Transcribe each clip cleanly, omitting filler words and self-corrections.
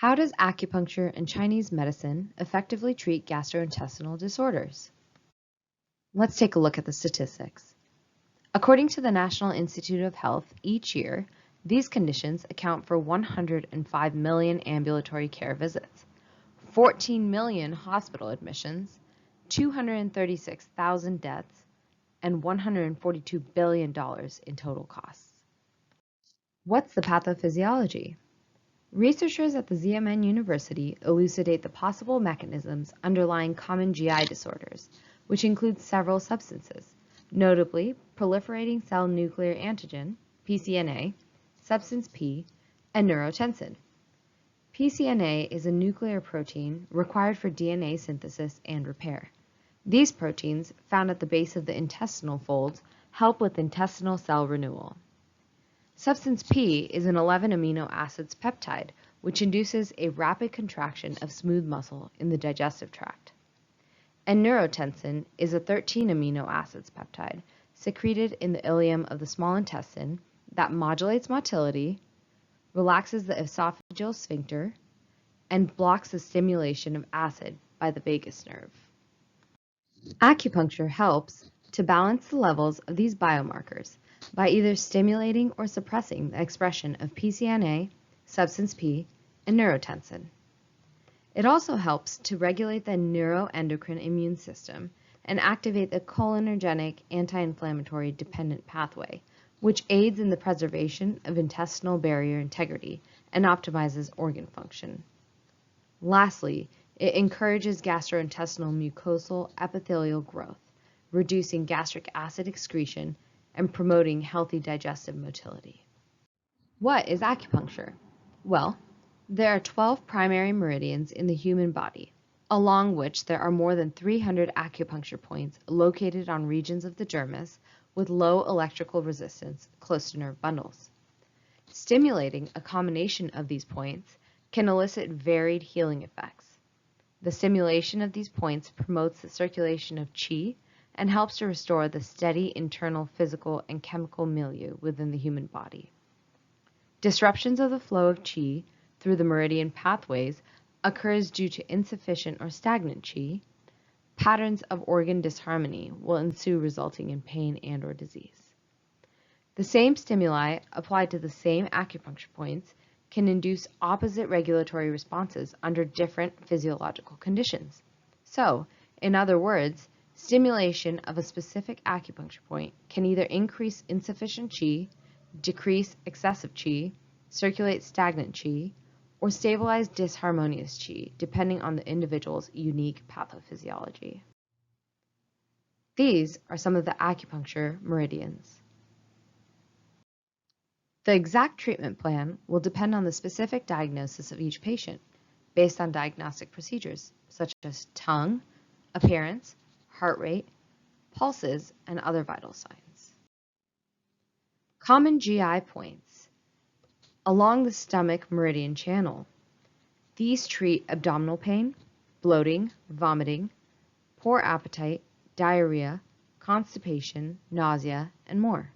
How does acupuncture and Chinese medicine effectively treat gastrointestinal disorders? Let's take a look at the statistics. According to the National Institute of Health, each year, these conditions account for 105 million ambulatory care visits, 14 million hospital admissions, 236,000 deaths, and $142 billion in total costs. What's the pathophysiology? Researchers at the ZMN University elucidate the possible mechanisms underlying common GI disorders, which include several substances, notably proliferating cell nuclear antigen, PCNA, substance P, and neurotensin. PCNA is a nuclear protein required for DNA synthesis and repair. These proteins, found at the base of the intestinal folds, help with intestinal cell renewal. Substance P is an 11 amino acids peptide, which induces a rapid contraction of smooth muscle in the digestive tract. And neurotensin is a 13 amino acids peptide secreted in the ileum of the small intestine that modulates motility, relaxes the esophageal sphincter, and blocks the stimulation of acid by the vagus nerve. Acupuncture helps to balance the levels of these biomarkers by either stimulating or suppressing the expression of PCNA, substance P, and neurotensin. It also helps to regulate the neuroendocrine immune system and activate the cholinergic anti-inflammatory dependent pathway, which aids in the preservation of intestinal barrier integrity and optimizes organ function. Lastly, it encourages gastrointestinal mucosal epithelial growth, reducing gastric acid excretion and promoting healthy digestive motility. What is acupuncture? Well, there are 12 primary meridians in the human body, along which there are more than 300 acupuncture points located on regions of the dermis with low electrical resistance close to nerve bundles. Stimulating a combination of these points can elicit varied healing effects. The stimulation of these points promotes the circulation of qi and helps to restore the steady internal physical and chemical milieu within the human body. Disruptions of the flow of qi through the meridian pathways occurs due to insufficient or stagnant qi. Patterns of organ disharmony will ensue, resulting in pain and/or disease. The same stimuli applied to the same acupuncture points can induce opposite regulatory responses under different physiological conditions. So, in other words, stimulation of a specific acupuncture point can either increase insufficient qi, decrease excessive qi, circulate stagnant qi, or stabilize disharmonious qi, depending on the individual's unique pathophysiology. These are some of the acupuncture meridians. The exact treatment plan will depend on the specific diagnosis of each patient, based on diagnostic procedures such as tongue, appearance, heart rate, pulses, and other vital signs. Common GI points. Along the stomach meridian channel. These treat abdominal pain, bloating, vomiting, poor appetite, diarrhea, constipation, nausea, and more.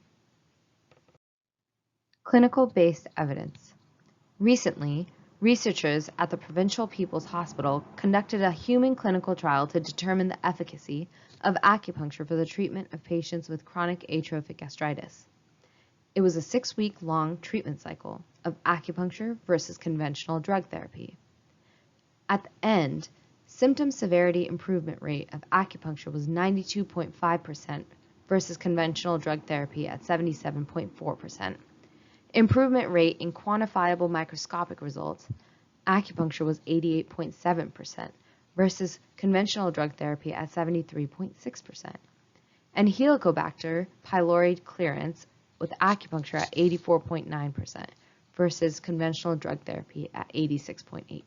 Clinical-based evidence. Recently, researchers at the Provincial People's Hospital conducted a human clinical trial to determine the efficacy of acupuncture for the treatment of patients with chronic atrophic gastritis. It was a 6-week-long treatment cycle of acupuncture versus conventional drug therapy. At the end, symptom severity improvement rate of acupuncture was 92.5% versus conventional drug therapy at 77.4%. Improvement rate in quantifiable microscopic results, acupuncture was 88.7% versus conventional drug therapy at 73.6%. And Helicobacter pylori clearance with acupuncture at 84.9% versus conventional drug therapy at 86.8%.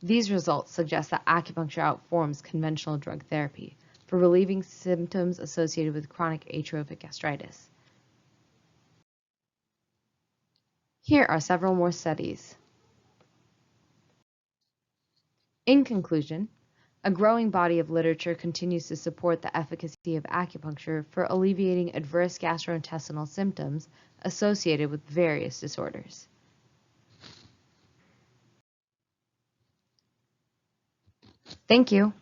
These results suggest that acupuncture outperforms conventional drug therapy for relieving symptoms associated with chronic atrophic gastritis. Here are several more studies. In conclusion, a growing body of literature continues to support the efficacy of acupuncture for alleviating adverse gastrointestinal symptoms associated with various disorders. Thank you.